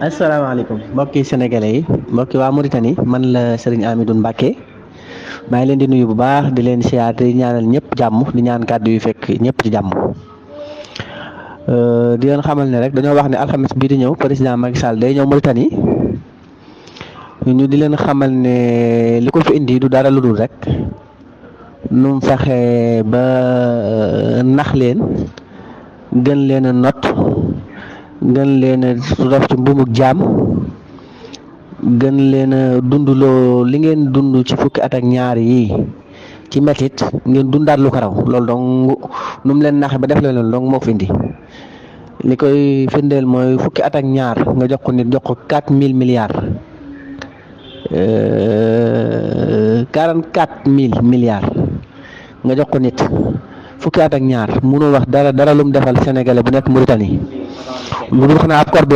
asalaamaaleykum mbokki sénégalais yi mbokki waa Mauritanie man la Serigne Amidou Mbacke maa ngi leen di nuyu bu baax di leen siyaar di ñaanal ñëpp jàmm di ñaan kàddu yu fekk ñëpp ci jàmm. di leen xamal ne rek dañoo wax ne alxames bii di ñëw président Macky Sall day ñëw Mauritanie ñu di leen xamal ne li ko fi indi du dara lu dul rek nu mu fexe ba nax leen gën leen a not gën leen a rof ci mbumuk jaam gën leen a dundloo li ngeen dund ci fukki at ak ñaar yi ci metit ngeen dundaat lu ko raw loolu dong nu mu leen naxe ba def leen loolu dong moo fi indi li koy firndeel mooy fukki at ak ñaar nga jox ko nit jox ko 4000 milliards 44 000 milliards nga jox ko nit fukki at ak ñaar mënoo wax dara lu mu defal sénégalais bu nekk Mauritanie lu dul xanaa ab corde